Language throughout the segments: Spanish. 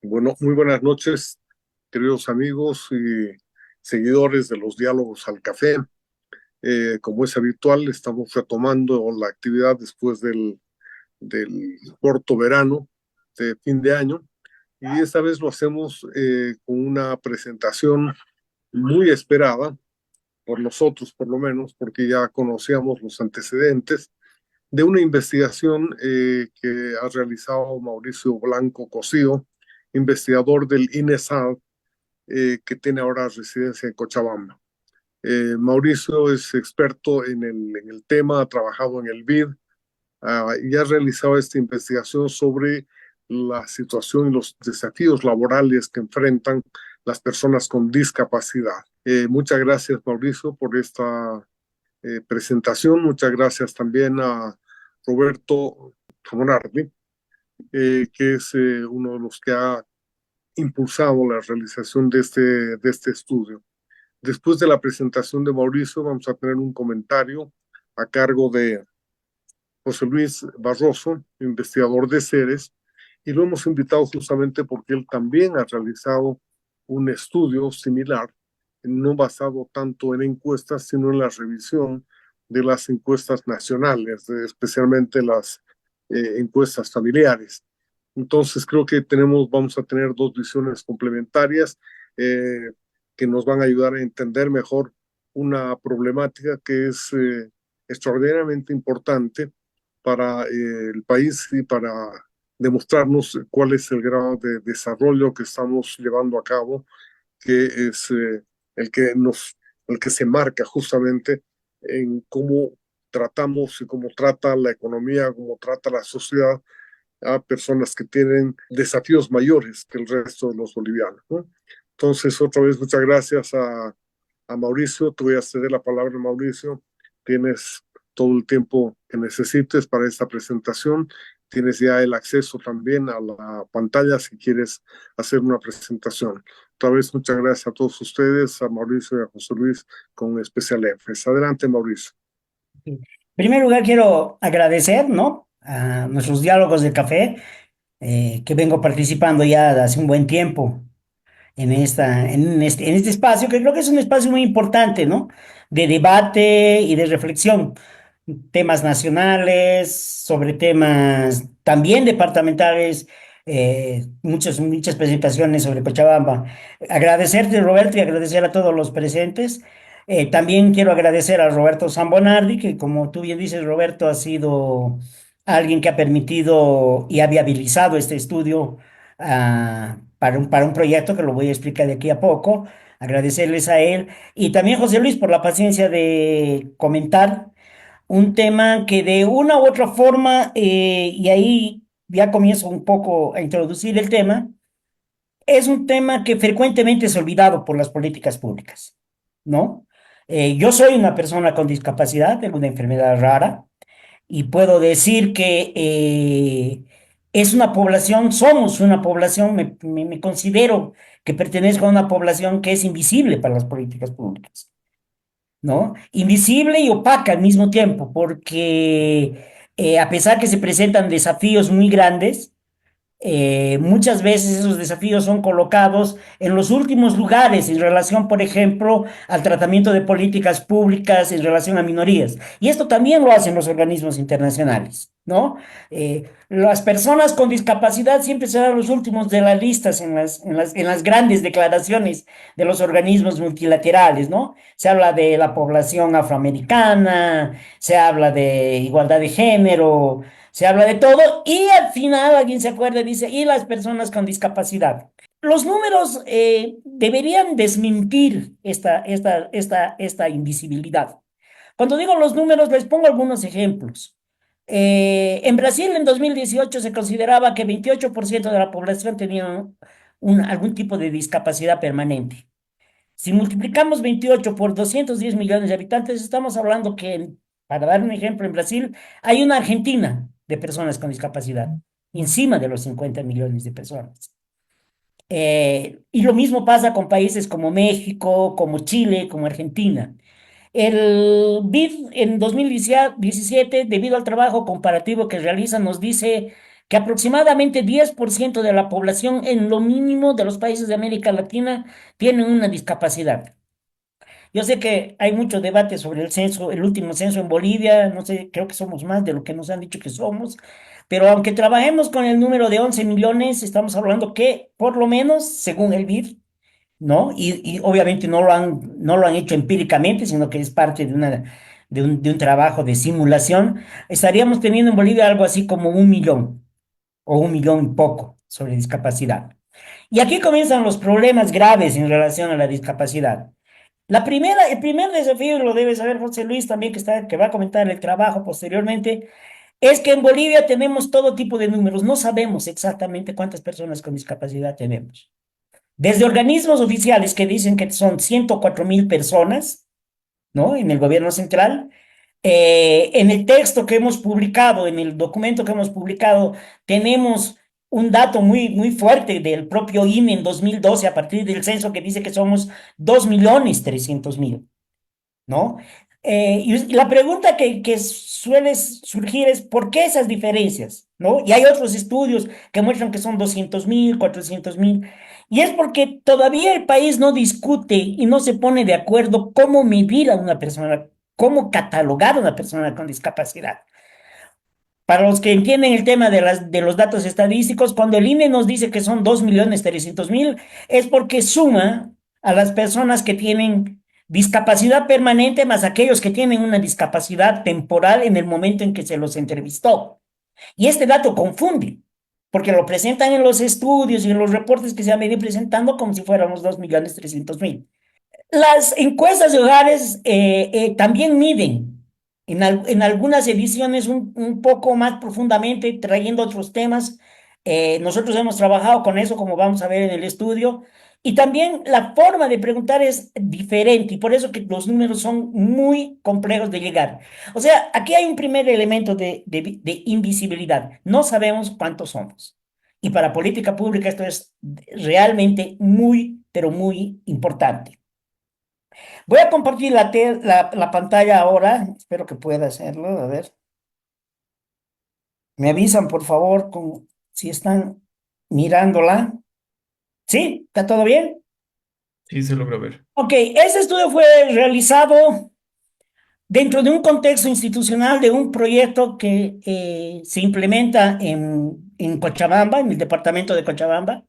Bueno, muy buenas noches, queridos amigos y seguidores de los diálogos al café. Como es habitual, estamos retomando la actividad después del corto verano de fin de año y esta vez lo hacemos con una presentación muy esperada por nosotros, por lo menos, porque ya conocíamos los antecedentes de una investigación que ha realizado Mauricio Blanco Cosío, investigador del INESAD, que tiene ahora residencia en Cochabamba. Mauricio es experto en el tema, ha trabajado en el BID y ha realizado esta investigación sobre la situación y los desafíos laborales que enfrentan las personas con discapacidad. Muchas gracias, Mauricio, por esta presentación. Muchas gracias también a Roberto Camonardi, que es uno de los que ha impulsado la realización de este estudio. Después de la presentación de Mauricio, vamos a tener un comentario a cargo de José Luis Barroso, investigador de CERES, y lo hemos invitado justamente porque él también ha realizado un estudio similar, no basado tanto en encuestas, sino en la revisión de las encuestas nacionales, especialmente las encuestas familiares. Entonces creo que vamos a tener dos visiones complementarias eh, que nos van a ayudar a entender mejor una problemática que es extraordinariamente importante para el país y para demostrarnos cuál es el grado de desarrollo que estamos llevando a cabo, que es el que el que se marca justamente en cómo tratamos y cómo trata la economía, cómo trata la sociedad a personas que tienen desafíos mayores que el resto de los bolivianos, ¿no? Entonces, otra vez, muchas gracias a Mauricio. Te voy a ceder la palabra, Mauricio. Tienes todo el tiempo que necesites para esta presentación. Tienes ya el acceso también a la pantalla si quieres hacer una presentación. Otra vez, muchas gracias a todos ustedes, a Mauricio y a José Luis, con especial énfasis. Adelante, Mauricio. En primer lugar, quiero agradecer, ¿no?, a nuestros diálogos de café, que vengo participando ya de hace un buen tiempo en este espacio, que creo que es un espacio muy importante, ¿no?, de debate y de reflexión. Temas nacionales, sobre temas también departamentales, muchas presentaciones sobre Cochabamba. Agradecerte, Roberto, y agradecer a todos los presentes. También quiero agradecer a Roberto Zambonardi, que como tú bien dices, Roberto, ha sido alguien que ha permitido y ha viabilizado este estudio para un proyecto que lo voy a explicar de aquí a poco. Agradecerles a él y también José Luis por la paciencia de comentar un tema que de una u otra forma, y ahí ya comienzo un poco a introducir el tema, es un tema que frecuentemente es olvidado por las políticas públicas, ¿no? Yo soy una persona con discapacidad, tengo una enfermedad rara, y puedo decir que es una población, somos una población, me considero que pertenezco a una población que es invisible para las políticas públicas, ¿no? Invisible y opaca al mismo tiempo, porque a pesar que se presentan desafíos muy grandes, muchas veces esos desafíos son colocados en los últimos lugares en relación, por ejemplo, al tratamiento de políticas públicas en relación a minorías. Y esto también lo hacen los organismos internacionales, ¿no? Las personas con discapacidad siempre serán los últimos de las listas en las grandes declaraciones de los organismos multilaterales, ¿no? Se habla de la población afroamericana, se habla de igualdad de género, se habla de todo y al final alguien se acuerda y dice, y las personas con discapacidad. Los números deberían desmentir esta invisibilidad. Cuando digo los números, les pongo algunos ejemplos. En Brasil, en 2018 se consideraba que 28% de la población tenía algún tipo de discapacidad permanente. Si multiplicamos 28 por 210 millones de habitantes, estamos hablando que, para dar un ejemplo, en Brasil hay una Argentina de personas con discapacidad, encima de los 50 millones de personas. Y lo mismo pasa con países como México, como Chile, como Argentina. El BID en 2017, debido al trabajo comparativo que realiza, nos dice que aproximadamente 10% de la población en lo mínimo de los países de América Latina tienen una discapacidad. Yo sé que hay mucho debate sobre el censo, el último censo en Bolivia, no sé, creo que somos más de lo que nos han dicho que somos, pero aunque trabajemos con el número de 11 millones, estamos hablando que por lo menos, según el BID, ¿no? Y obviamente no lo han hecho empíricamente, sino que es parte de un trabajo de simulación, estaríamos teniendo en Bolivia algo así como 1 millón o 1 millón y poco sobre discapacidad. Y aquí comienzan los problemas graves en relación a la discapacidad. El primer desafío, y lo debe saber José Luis también, que va a comentar el trabajo posteriormente, es que en Bolivia tenemos todo tipo de números. No sabemos exactamente cuántas personas con discapacidad tenemos. Desde organismos oficiales que dicen que son 104.000 personas, ¿no? En el gobierno central. En el texto que hemos publicado, en el documento que hemos publicado, tenemos un dato muy, muy fuerte del propio INE en 2012 a partir del censo que dice que somos 2.300.000, ¿no? Y la pregunta que suele surgir es, ¿por qué esas diferencias? ¿No? Y hay otros estudios que muestran que son 200.000, 400.000, y es porque todavía el país no discute y no se pone de acuerdo cómo medir a una persona, cómo catalogar a una persona con discapacidad. Para los que entienden el tema de los datos estadísticos, cuando el INE nos dice que son 2.300.000, es porque suma a las personas que tienen discapacidad permanente más aquellos que tienen una discapacidad temporal en el momento en que se los entrevistó. Y este dato confunde, porque lo presentan en los estudios y en los reportes que se han venido presentando como si fuéramos 2.300.000. Las encuestas de hogares también miden en algunas ediciones un poco más profundamente, trayendo otros temas. Nosotros hemos trabajado con eso, como vamos a ver en el estudio, y también la forma de preguntar es diferente, y por eso que los números son muy complejos de llegar. O sea, aquí hay un primer elemento de invisibilidad. No sabemos cuántos somos. Y para política pública esto es realmente muy, pero muy importante. Voy a compartir la pantalla ahora. Espero que pueda hacerlo. A ver. Me avisan, por favor, si están mirándola. ¿Sí? ¿Está todo bien? Sí, se logra ver. Ok, este estudio fue realizado dentro de un contexto institucional de un proyecto que se implementa en Cochabamba, en el departamento de Cochabamba,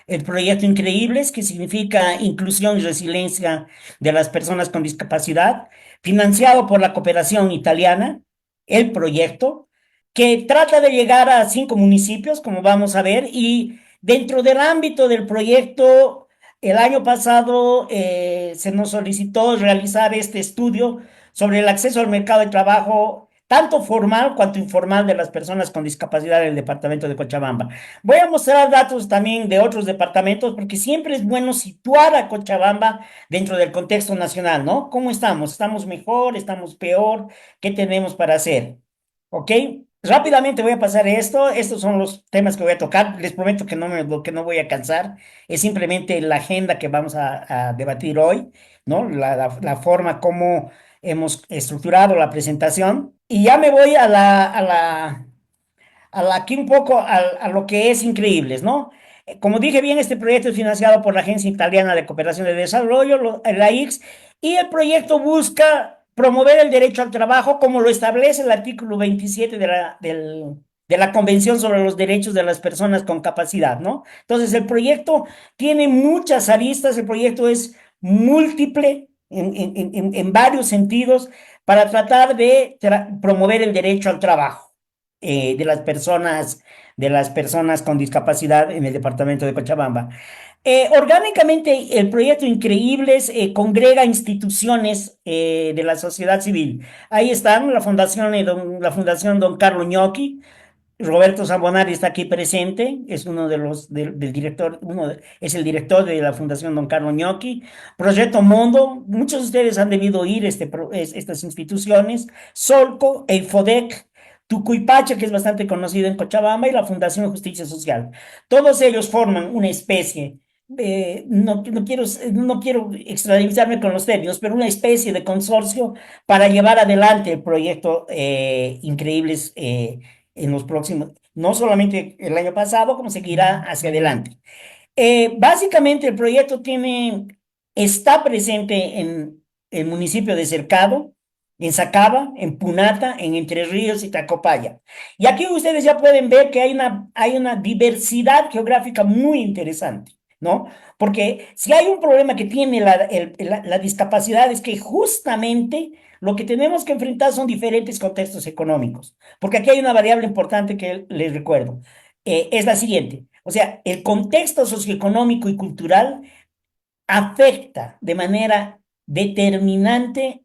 el proyecto Increíbles, que significa inclusión y resiliencia de las personas con discapacidad, financiado por la cooperación italiana, el proyecto, que trata de llegar a 5 municipios, como vamos a ver, y dentro del ámbito del proyecto, el año pasado se nos solicitó realizar este estudio sobre el acceso al mercado de trabajo, tanto formal cuanto informal de las personas con discapacidad en el departamento de Cochabamba. Voy a mostrar datos también de otros departamentos porque siempre es bueno situar a Cochabamba dentro del contexto nacional, ¿no? ¿Cómo estamos? ¿Estamos mejor? ¿Estamos peor? ¿Qué tenemos para hacer? ¿Ok? Rápidamente voy a pasar esto. Estos son los temas que voy a tocar. Les prometo que no voy a cansar. Es simplemente la agenda que vamos a debatir hoy, ¿no? La forma como hemos estructurado la presentación. Y ya me voy aquí un poco a lo que es Increíbles, ¿no? Como dije bien, este proyecto es financiado por la Agencia Italiana de Cooperación de Desarrollo, la ICS, y el proyecto busca promover el derecho al trabajo como lo establece el artículo 27 de la Convención sobre los Derechos de las Personas con Capacidad, ¿no? Entonces, el proyecto tiene muchas aristas, el proyecto es múltiple en varios sentidos para tratar de promover el derecho al trabajo de las personas con discapacidad en el departamento de Cochabamba. Orgánicamente, el proyecto Increíbles congrega instituciones de la sociedad civil. Ahí están la Fundación Don Carlo Gnocchi. Roberto Zambonari está aquí presente, es uno de los del director, es el director de la Fundación Don Carlo Gnocchi. Proyecto Mundo, muchos de ustedes han debido oír estas instituciones, Solco, Eifodec, Tucuypacha, que es bastante conocido en Cochabamba, y la Fundación Justicia Social. Todos ellos forman una especie, no quiero extralimitarme con los términos, pero una especie de consorcio para llevar adelante el proyecto Increíbles en los próximos, no solamente el año pasado, como seguirá hacia adelante. Básicamente el proyecto está presente en el municipio de Cercado, en Sacaba, en Punata, en Entre Ríos y Tacopaya. Y aquí ustedes ya pueden ver que hay una diversidad geográfica muy interesante, ¿no? Porque si hay un problema que tiene la discapacidad es que justamente lo que tenemos que enfrentar son diferentes contextos económicos. Porque aquí hay una variable importante que les recuerdo. Es la siguiente. O sea, el contexto socioeconómico y cultural afecta de manera determinante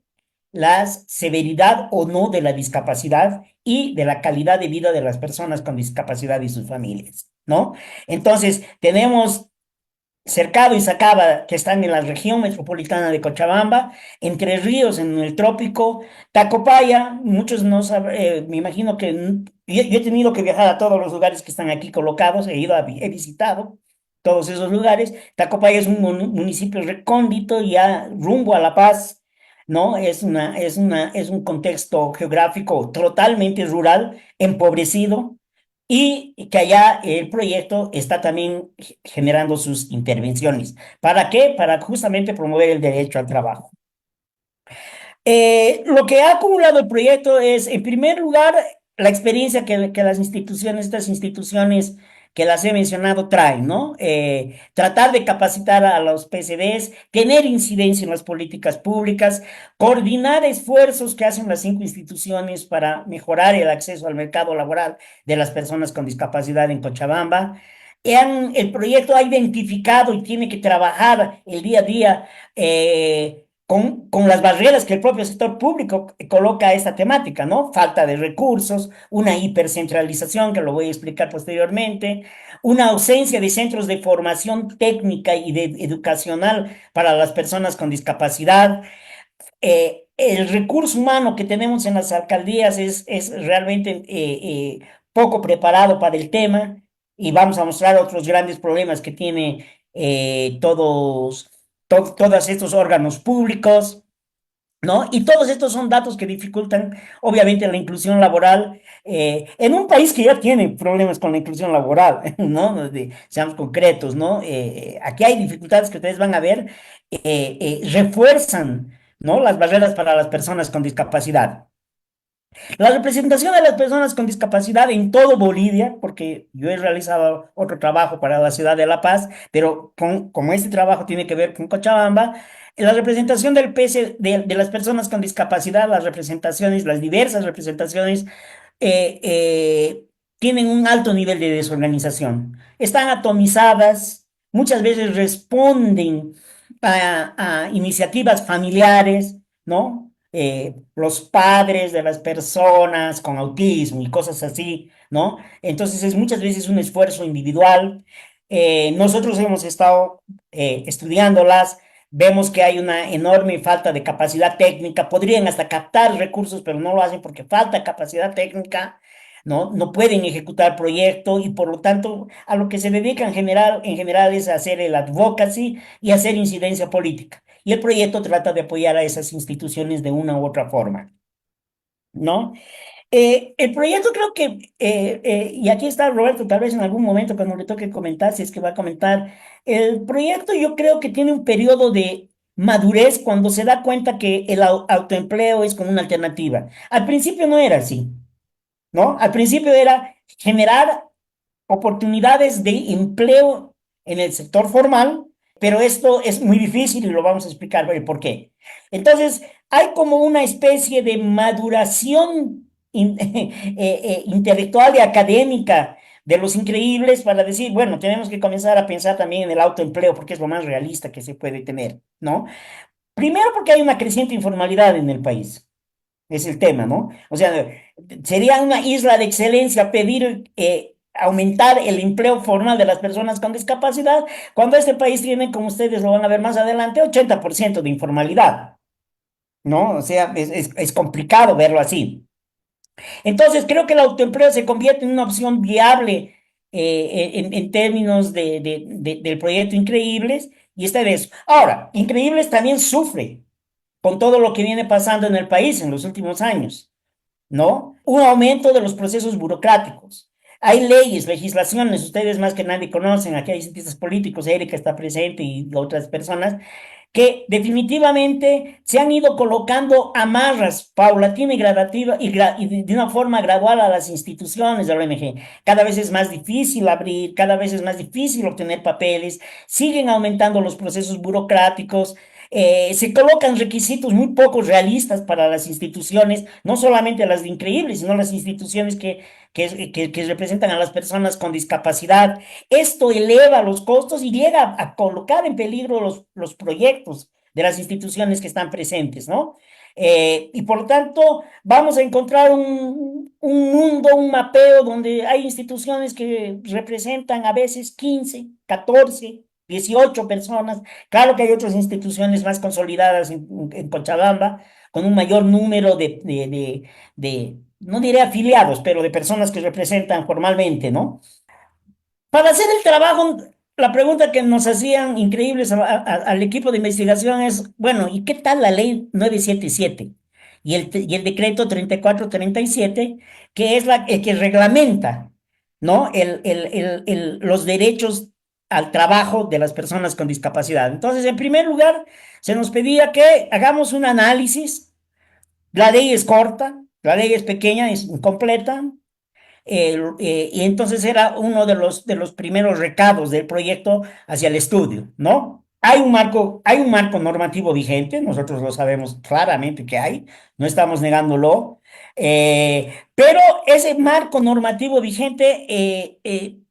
la severidad o no de la discapacidad y de la calidad de vida de las personas con discapacidad y sus familias, ¿no? Entonces, tenemos Cercado y Sacaba, que están en la región metropolitana de Cochabamba, Entre Ríos en el trópico, Tacopaya, muchos no saben, me imagino que yo he tenido que viajar a todos los lugares que están aquí colocados, he visitado todos esos lugares. Tacopaya es un municipio recóndito, ya rumbo a La Paz, ¿no? Es un contexto geográfico totalmente rural, empobrecido, y que allá el proyecto está también generando sus intervenciones. ¿Para qué? Para justamente promover el derecho al trabajo. Lo que ha acumulado el proyecto es, en primer lugar, la experiencia que estas instituciones que las he mencionado traen, ¿no? Tratar de capacitar a los PCDs, tener incidencia en las políticas públicas, coordinar esfuerzos que hacen las 5 instituciones para mejorar el acceso al mercado laboral de las personas con discapacidad en Cochabamba. El proyecto ha identificado y tiene que trabajar el día a día con las barreras que el propio sector público coloca a esta temática, ¿no? Falta de recursos, una hipercentralización, que lo voy a explicar posteriormente, una ausencia de centros de formación técnica y educacional para las personas con discapacidad. El recurso humano que tenemos en las alcaldías es realmente poco preparado para el tema, y vamos a mostrar otros grandes problemas que tiene todos estos órganos públicos, ¿no? Y todos estos son datos que dificultan, obviamente, la inclusión laboral en un país que ya tiene problemas con la inclusión laboral, ¿no? Seamos concretos, ¿no? Aquí hay dificultades que ustedes van a ver, refuerzan, ¿no? Las barreras para las personas con discapacidad. La representación de las personas con discapacidad en todo Bolivia, porque yo he realizado otro trabajo para la ciudad de La Paz, pero como este trabajo tiene que ver con Cochabamba, la representación de las personas con discapacidad, las diversas representaciones, eh, eh, tienen un alto nivel de desorganización. Están atomizadas, muchas veces responden a iniciativas familiares, ¿no? Los padres de las personas con autismo y cosas así, ¿no? Entonces es muchas veces un esfuerzo individual. Nosotros hemos estado estudiándolas, vemos que hay una enorme falta de capacidad técnica, podrían hasta captar recursos, pero no lo hacen porque falta capacidad técnica, ¿no? No pueden ejecutar proyecto y por lo tanto a lo que se dedican en general es a hacer el advocacy y hacer incidencia política. Y el proyecto trata de apoyar a esas instituciones de una u otra forma, ¿no? El proyecto creo que, y aquí está Roberto, tal vez en algún momento cuando le toque comentar, si es que va a comentar, el proyecto yo creo que tiene un periodo de madurez cuando se da cuenta que el autoempleo es como una alternativa. Al principio no era así, ¿no? Al principio era generar oportunidades de empleo en el sector formal, pero esto es muy difícil y lo vamos a explicar el por qué. Entonces, hay como una especie de maduración intelectual y académica de los increíbles para decir, bueno, tenemos que comenzar a pensar también en el autoempleo porque es lo más realista que se puede tener, ¿no? Primero porque hay una creciente informalidad en el país. Es el tema, ¿no? O sea, sería una isla de excelencia pedir aumentar el empleo formal de las personas con discapacidad, cuando este país tiene, como ustedes lo van a ver más adelante, 80% de informalidad, ¿no? O sea, es complicado verlo así. Entonces, creo que el autoempleo se convierte en una opción viable en términos del proyecto Increíbles, y está de eso. Ahora, Increíbles también sufre con todo lo que viene pasando en el país en los últimos años, ¿no? Un aumento de los procesos burocráticos. hay leyes, legislaciones, ustedes más que nadie conocen, aquí hay cientistas políticos, Erika está presente y otras personas, que definitivamente se han ido colocando amarras paulatina y gradativa y de una forma gradual a las instituciones de la ONG. Cada vez es más difícil abrir, cada vez es más difícil obtener papeles, siguen aumentando los procesos burocráticos, se colocan requisitos muy poco realistas para las instituciones, no solamente las de Increíbles, sino las instituciones que representan a las personas con discapacidad. Esto eleva los costos y llega a colocar en peligro los proyectos de las instituciones que están presentes, ¿no? Y por lo tanto, vamos a encontrar un mundo, un mapeo donde hay instituciones que representan a veces 15, 14, 18 personas. Claro que hay otras instituciones más consolidadas en Cochabamba, con un mayor número no diré afiliados, pero de personas que representan formalmente, ¿no? Para hacer el trabajo, la pregunta que nos hacían increíbles al equipo de investigación es, bueno, ¿y qué tal la ley 977 y el decreto 3437, que es el que reglamenta, ¿no? Los derechos al trabajo de las personas con discapacidad? Entonces, en primer lugar, se nos pedía que hagamos un análisis. La ley es corta, la ley es pequeña, es incompleta, y entonces era uno de los primeros recados del proyecto hacia el estudio, ¿no? Hay un marco normativo vigente, nosotros lo sabemos claramente que hay, no estamos negándolo, pero ese marco normativo vigente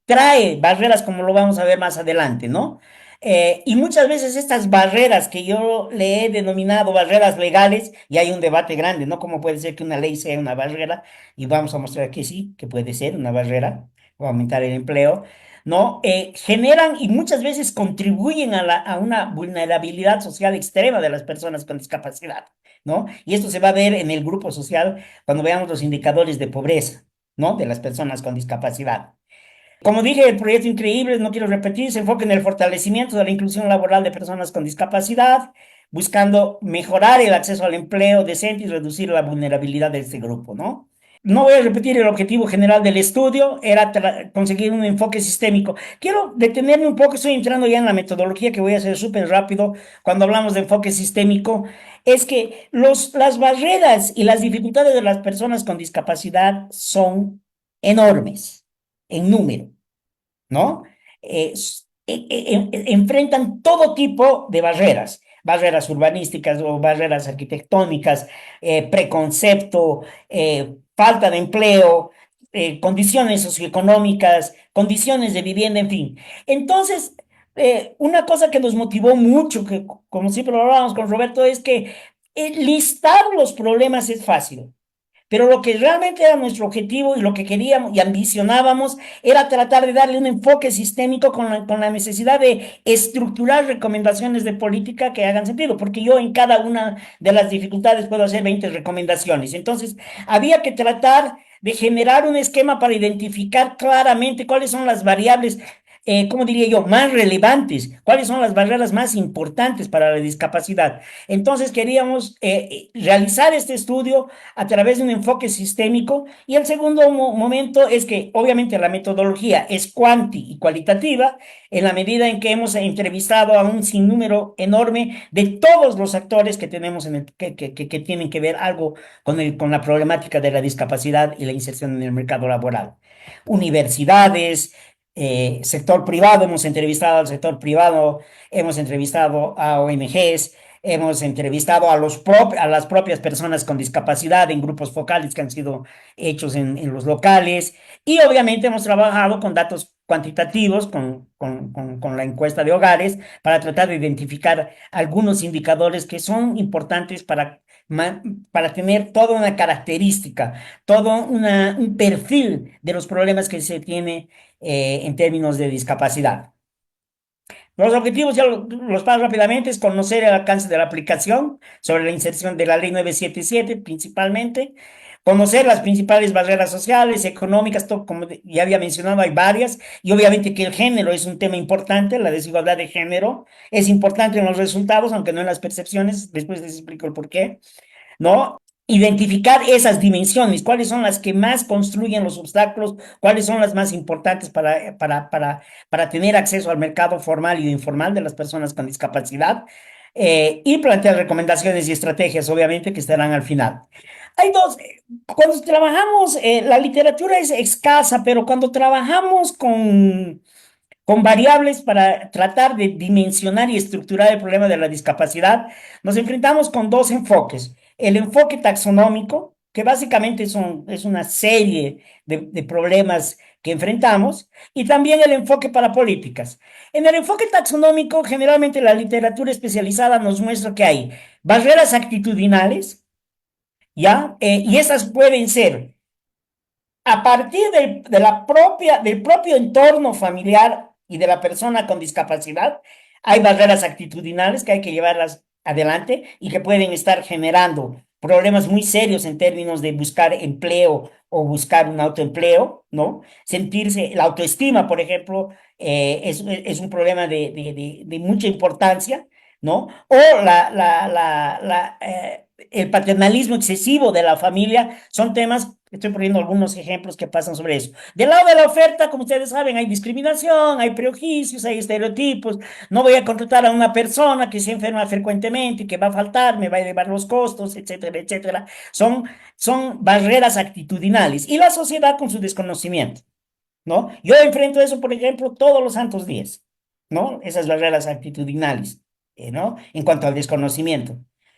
trae barreras, como lo vamos a ver más adelante, ¿no? Y muchas veces estas barreras que yo le he denominado barreras legales, y hay un debate grande, ¿no? ¿Cómo puede ser que una ley sea una barrera? Y vamos a mostrar que sí, que puede ser una barrera o aumentar el empleo, ¿no? Generan y muchas veces contribuyen a una vulnerabilidad social extrema de las personas con discapacidad, ¿no? Y esto se va a ver en el grupo social cuando veamos los indicadores de pobreza, ¿no? De las personas con discapacidad. Como dije, el proyecto Increíble, no quiero repetir, se enfoca en el fortalecimiento de la inclusión laboral de personas con discapacidad, buscando mejorar el acceso al empleo decente y reducir la vulnerabilidad de este grupo, ¿no? No voy a repetir el objetivo general del estudio, era conseguir un enfoque sistémico. Quiero detenerme un poco, estoy entrando ya en la metodología que voy a hacer súper rápido cuando hablamos de enfoque sistémico, es que las barreras y las dificultades de las personas con discapacidad son enormes en número, ¿no? Enfrentan todo tipo de barreras, barreras urbanísticas o barreras arquitectónicas, preconcepto, falta de empleo, condiciones socioeconómicas, condiciones de vivienda, en fin. Entonces, una cosa que nos motivó mucho, que como siempre lo hablábamos con Roberto, es que listar los problemas es fácil. Pero lo que realmente era nuestro objetivo y lo que queríamos y ambicionábamos era tratar de darle un enfoque sistémico con la necesidad de estructurar recomendaciones de política que hagan sentido, porque yo en cada una de las dificultades puedo hacer 20 recomendaciones. Entonces, había que tratar de generar un esquema para identificar claramente cuáles son las variables, ¿cómo diría yo?, más relevantes, cuáles son las barreras más importantes para la discapacidad. Entonces, queríamos realizar este estudio a través de un enfoque sistémico. Y el segundo momento es que obviamente la metodología es cuanti y cualitativa en la medida en que hemos entrevistado a un sinnúmero enorme de todos los actores que tenemos que tienen que ver algo con la problemática de la discapacidad y la inserción en el mercado laboral. Universidades, sector privado, hemos entrevistado al sector privado, hemos entrevistado a ONGs, hemos entrevistado a las propias personas con discapacidad en grupos focales que han sido hechos en los locales y obviamente hemos trabajado con datos cuantitativos, con la encuesta de hogares, para tratar de identificar algunos indicadores que son importantes para tener toda una característica, todo un perfil de los problemas que se tiene en términos de discapacidad. Los objetivos, ya los paso rápidamente, es conocer el alcance de la aplicación sobre la inserción de la ley 977 principalmente, conocer las principales barreras sociales, económicas, todo, como ya había mencionado, hay varias, y obviamente que el género es un tema importante, la desigualdad de género es importante en los resultados, aunque no en las percepciones, después les explico el por qué, ¿no? identificar esas dimensiones, cuáles son las que más construyen los obstáculos, cuáles son las más importantes para tener acceso al mercado formal y informal de las personas con discapacidad, y plantear recomendaciones y estrategias, obviamente, que estarán al final. Hay dos, cuando trabajamos, la literatura es escasa, pero cuando trabajamos con variables para tratar de dimensionar y estructurar el problema de la discapacidad, nos enfrentamos con dos enfoques. El enfoque taxonómico, que básicamente es una serie de problemas que enfrentamos, y también el enfoque para políticas. En el enfoque taxonómico, generalmente la literatura especializada nos muestra que hay barreras actitudinales, ¿ya? Y esas pueden ser a partir del propio entorno familiar y de la persona con discapacidad. Hay barreras actitudinales que hay que llevarlas adelante y que pueden estar generando problemas muy serios en términos de buscar empleo o buscar un autoempleo, ¿no? Sentirse, la autoestima, por ejemplo, es un problema de mucha importancia, ¿no? O el paternalismo excesivo de la familia son temas. Estoy poniendo algunos ejemplos que pasan sobre eso. Del lado de la oferta, como ustedes saben, hay discriminación, hay prejuicios, hay estereotipos. No voy a contratar a una persona que se enferma frecuentemente, que va a faltar, me va a elevar los costos, etcétera, etcétera. Son barreras actitudinales. Y la sociedad con su desconocimiento, ¿no? Yo enfrento eso, por ejemplo, todos los santos días, ¿no? Esas barreras actitudinales, ¿no? En cuanto al desconocimiento.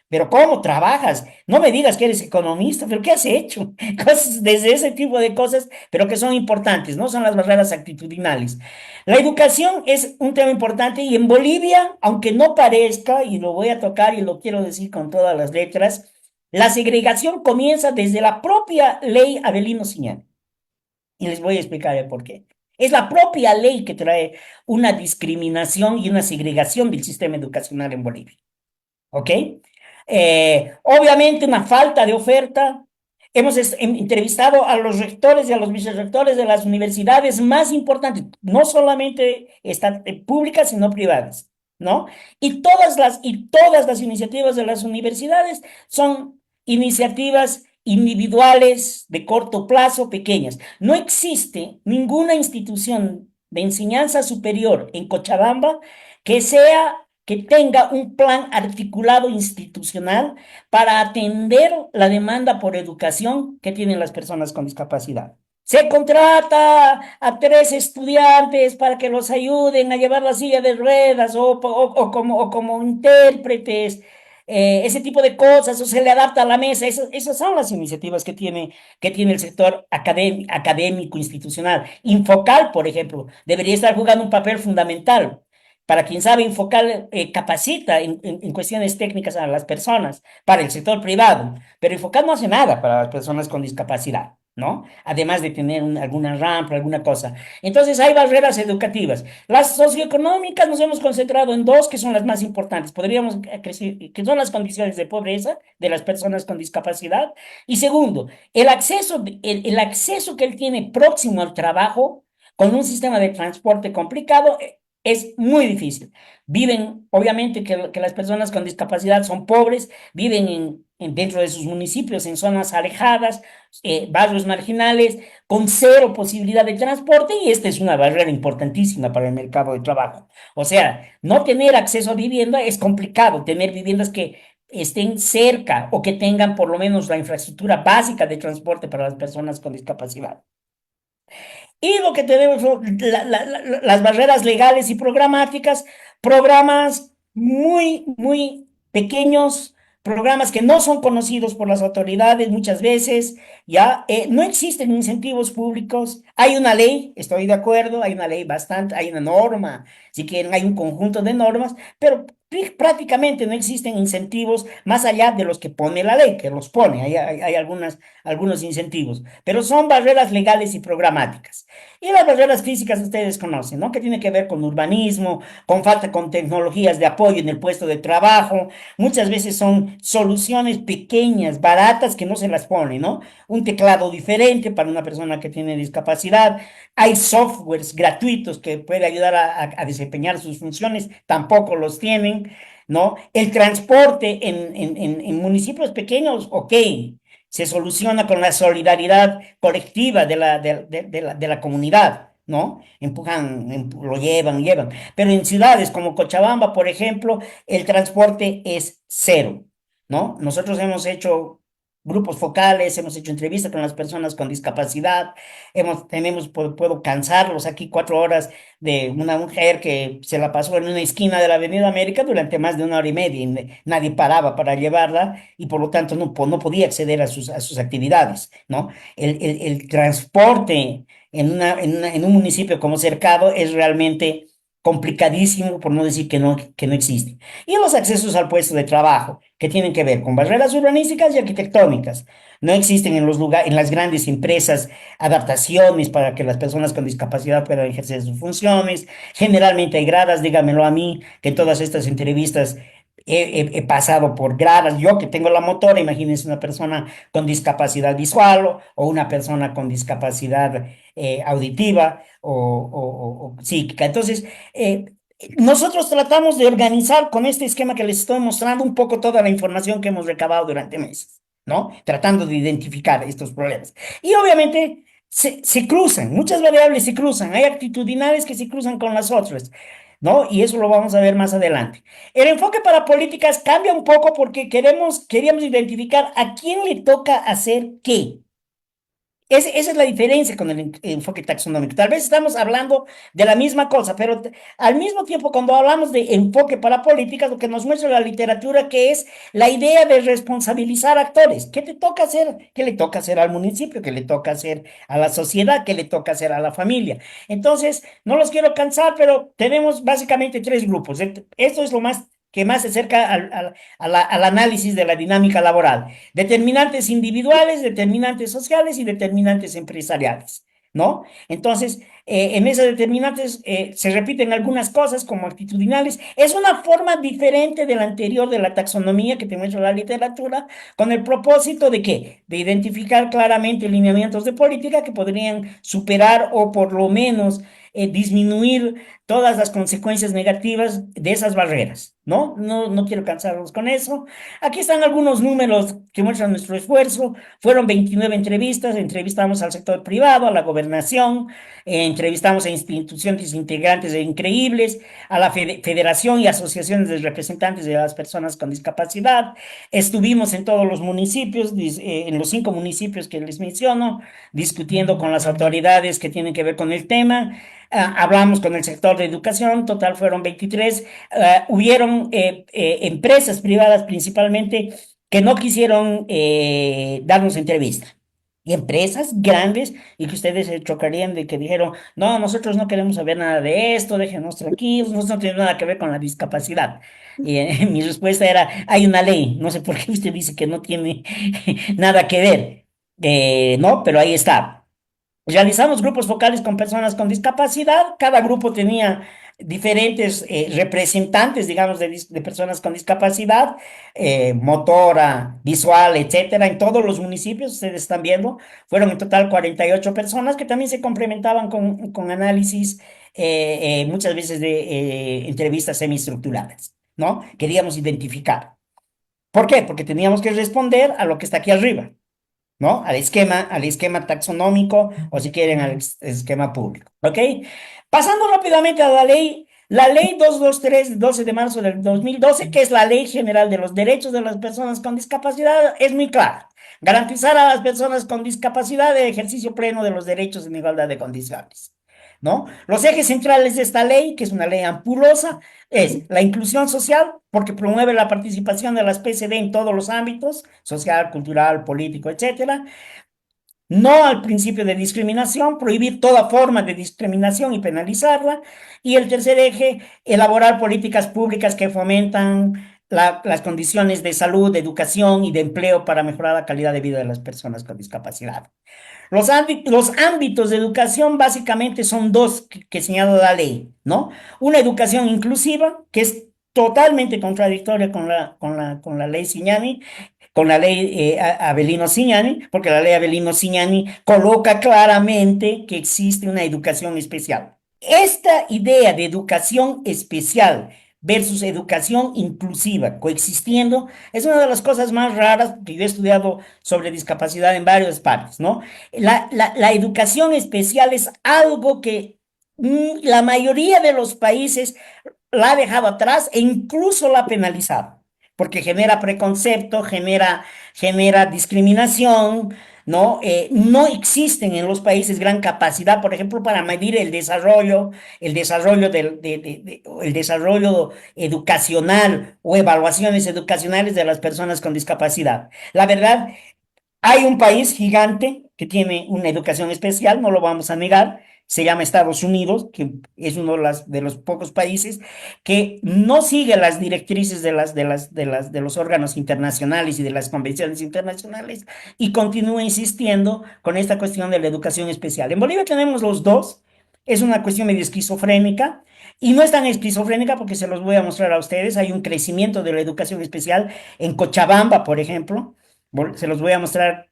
Pero ¿cómo trabajas? No me digas que eres economista, pero ¿qué has hecho? Cosas, desde ese tipo de cosas, pero que son importantes, ¿no? Son las barreras actitudinales. La educación es un tema importante y en Bolivia, aunque no parezca, y lo voy a tocar y lo quiero decir con todas las letras, la segregación comienza desde la propia ley Avelino Siñán. Y les voy a explicar el por qué. Es la propia ley que trae una discriminación y una segregación del sistema educacional en Bolivia. ¿Ok? Obviamente una falta de oferta. Hemos entrevistado a los rectores y a los vicerrectores de las universidades más importantes, no solamente públicas, sino privadas, ¿no? Y todas las iniciativas de las universidades son iniciativas individuales de corto plazo, pequeñas. No existe ninguna institución de enseñanza superior en Cochabamba que tenga un plan articulado institucional para atender la demanda por educación que tienen las personas con discapacidad. Se contrata a 3 estudiantes para que los ayuden a llevar la silla de ruedas o como intérpretes, ese tipo de cosas, o se le adapta a la mesa. Esas son las iniciativas que tiene el sector académico institucional. Infocal, por ejemplo, debería estar jugando un papel fundamental. Para quien sabe, Infocal capacita en cuestiones técnicas a las personas, para el sector privado, pero Infocal no hace nada para las personas con discapacidad, ¿no? Además de tener alguna rampa, alguna cosa. Entonces hay barreras educativas. Las socioeconómicas nos hemos concentrado en dos que son las más importantes. Podríamos decir que son las condiciones de pobreza de las personas con discapacidad. Y segundo, el acceso que él tiene próximo al trabajo con un sistema de transporte complicado. Es muy difícil. Viven, obviamente, que las personas con discapacidad son pobres, viven dentro de sus municipios, en zonas alejadas, barrios marginales, con cero posibilidad de transporte, y esta es una barrera importantísima para el mercado de trabajo. O sea, no tener acceso a vivienda es complicado, tener viviendas que estén cerca o que tengan por lo menos la infraestructura básica de transporte para las personas con discapacidad. Y lo que tenemos son las barreras legales y programáticas, programas muy, muy pequeños, programas que no son conocidos por las autoridades muchas veces, ya no existen incentivos públicos. Hay una ley, estoy de acuerdo, hay una ley bastante, hay una norma, si quieren, hay un conjunto de normas, pero prácticamente no existen incentivos más allá de los que pone la ley, que los pone, hay algunos incentivos, pero son barreras legales y programáticas. Y las barreras físicas ustedes conocen, ¿no? Que tiene que ver con urbanismo, con falta con tecnologías de apoyo en el puesto de trabajo. Muchas veces son soluciones pequeñas, baratas, que no se las pone, ¿no? Un teclado diferente para una persona que tiene discapacidad. Hay softwares gratuitos que pueden ayudar a desempeñar sus funciones, tampoco los tienen, ¿no? El transporte en municipios pequeños, ok, se soluciona con la solidaridad colectiva de la comunidad, ¿no? Lo llevan. Pero en ciudades como Cochabamba, por ejemplo, el transporte es cero, ¿no? Nosotros hemos hecho grupos focales, hemos hecho entrevistas con las personas con discapacidad, puedo cansarlos aquí 4 horas de una mujer que se la pasó en una esquina de la Avenida América durante más de 1 hora y media y nadie paraba para llevarla y por lo tanto no podía acceder a sus actividades, ¿no? El transporte en un municipio como Cercado es realmente complicadísimo, por no decir que no existe. Y los accesos al puesto de trabajo, que tienen que ver con barreras urbanísticas y arquitectónicas. No existen en las grandes empresas adaptaciones para que las personas con discapacidad puedan ejercer sus funciones. Generalmente hay gradas, dígamelo a mí, que en todas estas entrevistas he pasado por gradas. Yo que tengo la motora, imagínense una persona con discapacidad visual o una persona con discapacidad auditiva o psíquica. Entonces, nosotros tratamos de organizar con este esquema que les estoy mostrando un poco toda la información que hemos recabado durante meses, ¿no? Tratando de identificar estos problemas. Y obviamente se cruzan, muchas variables se cruzan, hay actitudinales que se cruzan con las otras, ¿no? Y eso lo vamos a ver más adelante. El enfoque para políticas cambia un poco porque queríamos identificar a quién le toca hacer qué. Esa es la diferencia con el enfoque taxonómico. Tal vez estamos hablando de la misma cosa, pero al mismo tiempo, cuando hablamos de enfoque para políticas, lo que nos muestra la literatura, que es la idea de responsabilizar actores. ¿Qué te toca hacer? ¿Qué le toca hacer al municipio? ¿Qué le toca hacer a la sociedad? ¿Qué le toca hacer a la familia? Entonces, no los quiero cansar, pero tenemos básicamente 3 grupos. Esto es lo que más se acerca al análisis de la dinámica laboral. Determinantes individuales, determinantes sociales y determinantes empresariales, ¿no? Entonces, en esas determinantes se repiten algunas cosas como actitudinales. Es una forma diferente de la anterior de la taxonomía que te muestra la literatura, con el propósito de ¿qué? De identificar claramente lineamientos de política que podrían superar o por lo menos disminuir todas las consecuencias negativas de esas barreras, ¿no? No quiero cansarlos con eso. Aquí están algunos números que muestran nuestro esfuerzo. Fueron 29 entrevistas, entrevistamos al sector privado, a la gobernación, entrevistamos a instituciones integrantes e increíbles, a la federación y asociaciones de representantes de las personas con discapacidad. Estuvimos en todos los municipios, en los 5 municipios que les menciono, discutiendo con las autoridades que tienen que ver con el tema. Hablamos con el sector de educación, total fueron 23. Hubieron empresas privadas principalmente que no quisieron darnos entrevista. Y empresas grandes y que ustedes se chocarían de que dijeron, no, nosotros no queremos saber nada de esto, déjenos tranquilos, nosotros no tenemos nada que ver con la discapacidad. Y mi respuesta era, hay una ley, no sé por qué usted dice que no tiene nada que ver. No, pero ahí está. Realizamos grupos focales con personas con discapacidad. Cada grupo tenía diferentes representantes, digamos, de personas con discapacidad, motora, visual, etcétera, en todos los municipios, ustedes están viendo, fueron en total 48 personas que también se complementaban con análisis, muchas veces de entrevistas semiestructuradas, ¿no? Queríamos identificar. ¿Por qué? Porque teníamos que responder a lo que está aquí arriba, ¿no? Al esquema taxonómico o si quieren esquema público, ¿ok? Pasando rápidamente a la ley 223 de 12 de marzo del 2012, que es la Ley General de los Derechos de las Personas con Discapacidad, es muy clara. Garantizar a las personas con discapacidad el ejercicio pleno de los derechos en igualdad de condiciones, ¿no? Los ejes centrales de esta ley, que es una ley ampulosa, es la inclusión social, porque promueve la participación de las PCD en todos los ámbitos, social, cultural, político, etcétera. No al principio de discriminación, prohibir toda forma de discriminación y penalizarla. Y el tercer eje, elaborar políticas públicas que fomentan las condiciones de salud, de educación y de empleo para mejorar la calidad de vida de las personas con discapacidad. Los ámbitos de educación básicamente son dos que señala la ley, ¿no? Una educación inclusiva, que es totalmente contradictoria con la ley Signani, con la ley Avelino Signani, porque la ley Avelino Signani coloca claramente que existe una educación especial. Esta idea de educación especial versus educación inclusiva, coexistiendo. Es una de las cosas más raras que yo he estudiado sobre discapacidad en varias partes, ¿no? La educación especial es algo que la mayoría de los países la ha dejado atrás e incluso la ha penalizado, porque genera preconcepto, genera discriminación, ¿no? No existen en los países gran capacidad, por ejemplo, para medir el desarrollo educacional o evaluaciones educacionales de las personas con discapacidad. La verdad, hay un país gigante que tiene una educación especial, no lo vamos a negar, se llama Estados Unidos, que es uno de los pocos países que no sigue las directrices de los órganos internacionales y de las convenciones internacionales y continúa insistiendo con esta cuestión de la educación especial. En Bolivia tenemos los dos, es una cuestión medio esquizofrénica. Y no es tan esquizofrénica porque se los voy a mostrar a ustedes. Hay un crecimiento de la educación especial en Cochabamba, por ejemplo. Se los voy a mostrar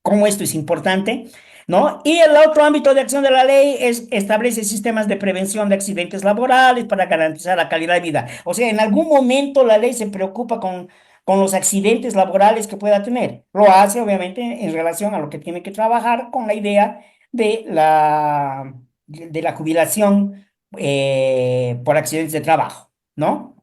cómo esto es importante, ¿no? Y el otro ámbito de acción de la ley es establece sistemas de prevención de accidentes laborales para garantizar la calidad de vida. O sea, en algún momento la ley se preocupa con los accidentes laborales que pueda tener. Lo hace, obviamente, en relación a lo que tiene que trabajar con la idea de la jubilación por accidentes de trabajo, ¿no?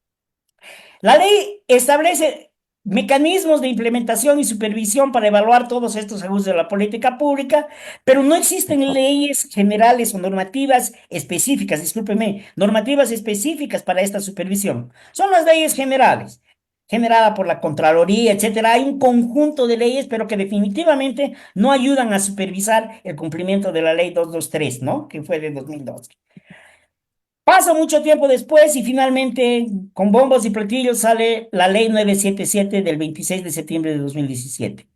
La ley establece mecanismos de implementación y supervisión para evaluar todos estos abusos de la política pública, pero no existen leyes generales o normativas específicas, discúlpeme, normativas específicas para esta supervisión. Son las leyes generales, generada por la Contraloría, etcétera. Hay un conjunto de leyes, pero que definitivamente no ayudan a supervisar el cumplimiento de la ley 223, ¿no? Que fue de 2012. Pasa mucho tiempo después y finalmente, con bombos y platillos, sale la ley 977 del 26 de septiembre de 2017.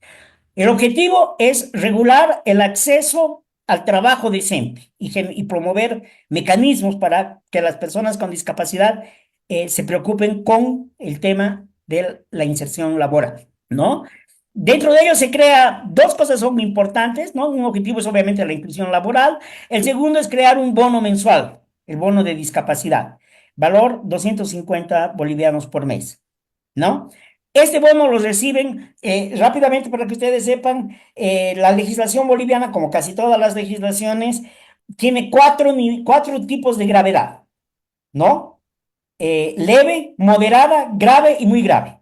El objetivo es regular el acceso al trabajo decente y promover mecanismos para que las personas con discapacidad se preocupen con el tema de la inserción laboral, ¿no? Dentro de ello se crea dos cosas son muy importantes, ¿no? Un objetivo es obviamente la inclusión laboral. El segundo es crear un bono mensual, el bono de discapacidad, valor 250 bolivianos por mes, ¿no? Este bono lo reciben rápidamente para que ustedes sepan, la legislación boliviana, como casi todas las legislaciones, tiene cuatro tipos de gravedad, ¿no? Leve, moderada, grave y muy grave,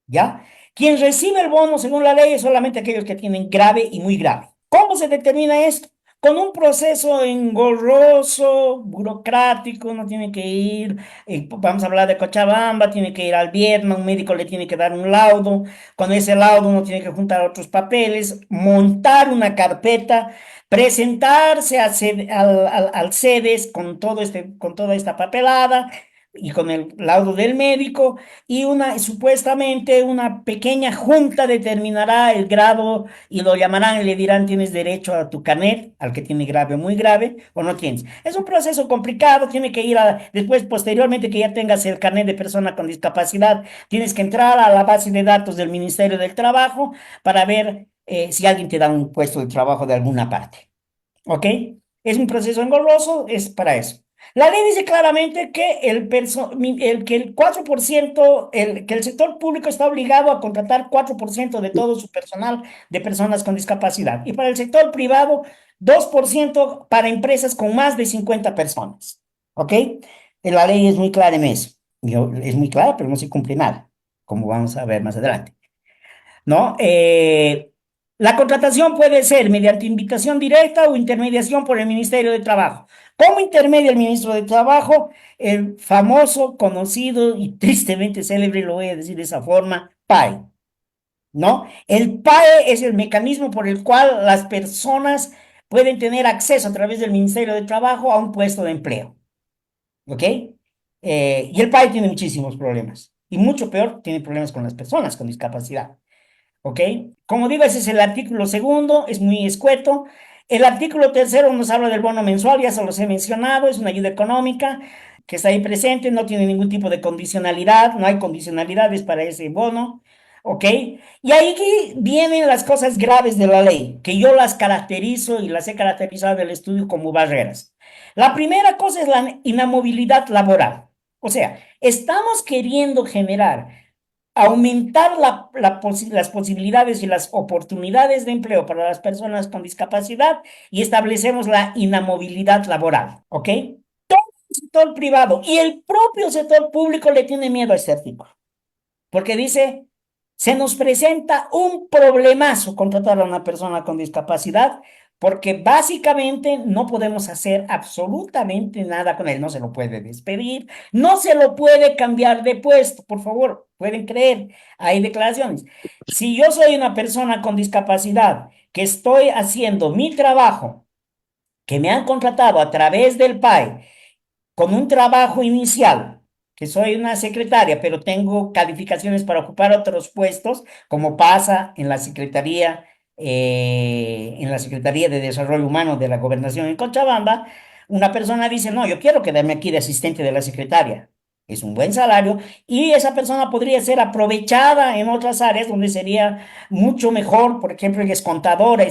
¿ya? Quien recibe el bono según la ley es solamente aquellos que tienen grave y muy grave. ¿Cómo se determina esto? Con un proceso engorroso, burocrático, uno tiene que ir, vamos a hablar de Cochabamba, tiene que ir al Vietnam, un médico le tiene que dar un laudo, con ese laudo uno tiene que juntar otros papeles, montar una carpeta, presentarse al CEDES con toda esta papelada y con el laudo del médico y supuestamente una pequeña junta determinará el grado y lo llamarán y le dirán tienes derecho a tu carnet, al que tiene grave o muy grave, o no tienes. Es un proceso complicado, tiene que ir después, posteriormente que ya tengas el carnet de persona con discapacidad, tienes que entrar a la base de datos del Ministerio del Trabajo para ver si alguien te da un puesto de trabajo de alguna parte. ¿Ok? Es un proceso engorroso, es para eso. La ley dice claramente que que el 4%, que el sector público está obligado a contratar 4% de todo su personal de personas con discapacidad. Y para el sector privado, 2% para empresas con más de 50 personas. ¿Ok? La ley es muy clara en eso. Es muy clara, pero no se cumple nada, como vamos a ver más adelante. ¿No? La contratación puede ser mediante invitación directa o intermediación por el Ministerio de Trabajo. ¿Cómo intermedia el ministro de Trabajo? El famoso, conocido y tristemente célebre, lo voy a decir de esa forma, PAE, ¿no? El PAE es el mecanismo por el cual las personas pueden tener acceso a través del Ministerio de Trabajo a un puesto de empleo, ¿ok? Y el PAE tiene muchísimos problemas, y mucho peor, tiene problemas con las personas con discapacidad. ¿Ok? Como digo, ese es el artículo segundo, es muy escueto. El artículo tercero nos habla del bono mensual, ya se los he mencionado, es una ayuda económica que está ahí presente, no tiene ningún tipo de condicionalidad, no hay condicionalidades para ese bono, ¿ok? Y ahí vienen las cosas graves de la ley, que yo las caracterizo y las he caracterizado en el estudio como barreras. La primera cosa es la inamovilidad laboral. O sea, Estamos queriendo aumentar las posibilidades y las oportunidades de empleo para las personas con discapacidad y establecemos la inamovilidad laboral, ¿ok? Todo el sector privado y el propio sector público le tiene miedo a este artículo, porque dice, se nos presenta un problemazo contratar a una persona con discapacidad, porque básicamente no podemos hacer absolutamente nada con él. No se lo puede despedir, no se lo puede cambiar de puesto, por favor, pueden creer, hay declaraciones. Si yo soy una persona con discapacidad que estoy haciendo mi trabajo, que me han contratado a través del PAE, con un trabajo inicial, que soy una secretaria, pero tengo calificaciones para ocupar otros puestos, como pasa en la Secretaría de Desarrollo Humano de la Gobernación en Cochabamba, una persona dice, no, yo quiero quedarme aquí de asistente de la secretaria. Es un buen salario y esa persona podría ser aprovechada en otras áreas donde sería mucho mejor. Por ejemplo, ella es contadora,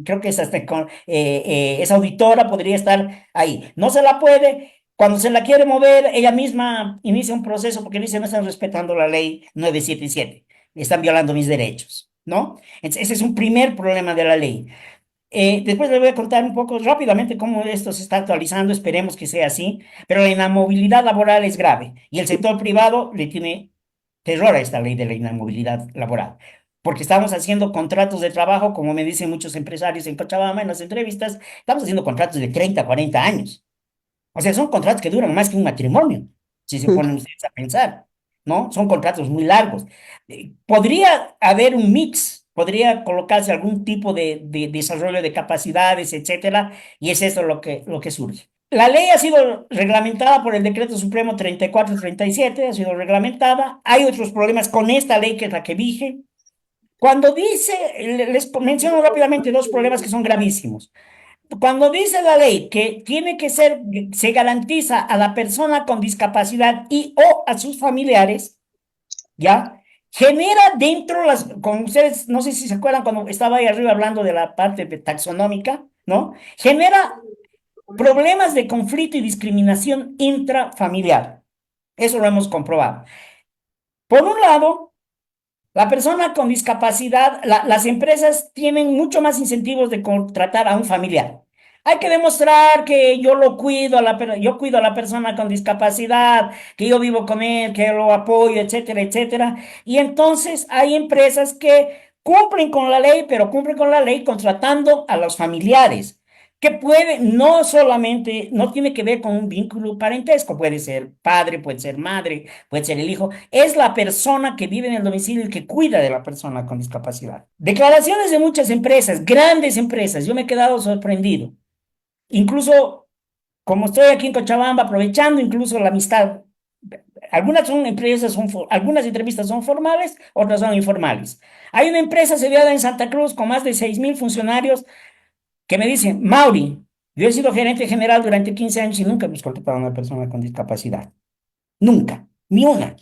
creo que es auditora, podría estar ahí. No se la puede. Cuando se la quiere mover, ella misma inicia un proceso porque dice, no están respetando la ley 977, están violando mis derechos, ¿no? Entonces, ese es un primer problema de la ley. Después les voy a contar un poco rápidamente cómo esto se está actualizando, esperemos que sea así, pero la inamovilidad laboral es grave y el sector privado le tiene terror a esta ley de la inamovilidad laboral, porque estamos haciendo contratos de trabajo, como me dicen muchos empresarios en Cochabamba en las entrevistas, estamos haciendo contratos de 30, 40 años. O sea, son contratos que duran más que un matrimonio, si se ponen ustedes a pensar, ¿no? Son contratos muy largos. Podría haber un mix, podría colocarse algún tipo de desarrollo de capacidades, etcétera, y es eso lo que surge. La ley ha sido reglamentada por el Decreto Supremo 3437, ha sido reglamentada. Hay otros problemas con esta ley que es la que dije. Cuando dice, les menciono rápidamente dos problemas que son gravísimos. Cuando dice la ley que tiene que ser, se garantiza a la persona con discapacidad y o a sus familiares, ¿ya? Genera dentro como ustedes, no sé si se acuerdan cuando estaba ahí arriba hablando de la parte taxonómica, ¿no? Genera problemas de conflicto y discriminación intrafamiliar. Eso lo hemos comprobado. Por un lado, la persona con discapacidad, las empresas tienen mucho más incentivos de contratar a un familiar. Hay que demostrar que yo yo cuido a la persona con discapacidad, que yo vivo con él, que lo apoyo, etcétera, etcétera. Y entonces hay empresas que cumplen con la ley, pero cumplen con la ley contratando a los familiares, que puede, no solamente, no tiene que ver con un vínculo parentesco, puede ser padre, puede ser madre, puede ser el hijo, es la persona que vive en el domicilio y que cuida de la persona con discapacidad. Declaraciones de muchas empresas, grandes empresas, yo me he quedado sorprendido. Incluso, como estoy aquí en Cochabamba, aprovechando incluso la amistad, algunas entrevistas son formales, otras son informales. Hay una empresa sediada en Santa Cruz con más de 6.000 funcionarios que me dicen, Mauri, yo he sido gerente general durante 15 años y nunca hemos contratado a una persona con discapacidad. Nunca, ni una.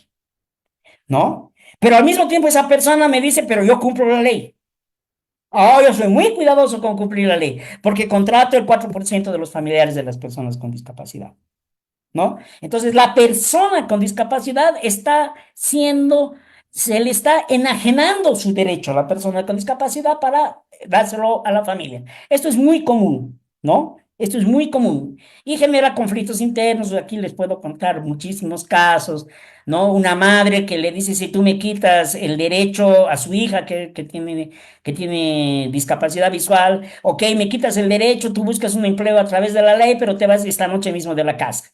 ¿No? Pero al mismo tiempo esa persona me dice, pero yo cumplo la ley. Oh, yo soy muy cuidadoso con cumplir la ley, porque contrato el 4% de los familiares de las personas con discapacidad, ¿no? Entonces, la persona con discapacidad se le está enajenando su derecho a la persona con discapacidad para dárselo a la familia. Esto es muy común, ¿no? Esto es muy común y genera conflictos internos. Aquí les puedo contar muchísimos casos, ¿no? Una madre que le dice, si tú me quitas el derecho a su hija que tiene discapacidad visual, ok, me quitas el derecho, tú buscas un empleo a través de la ley, pero te vas esta noche mismo de la casa.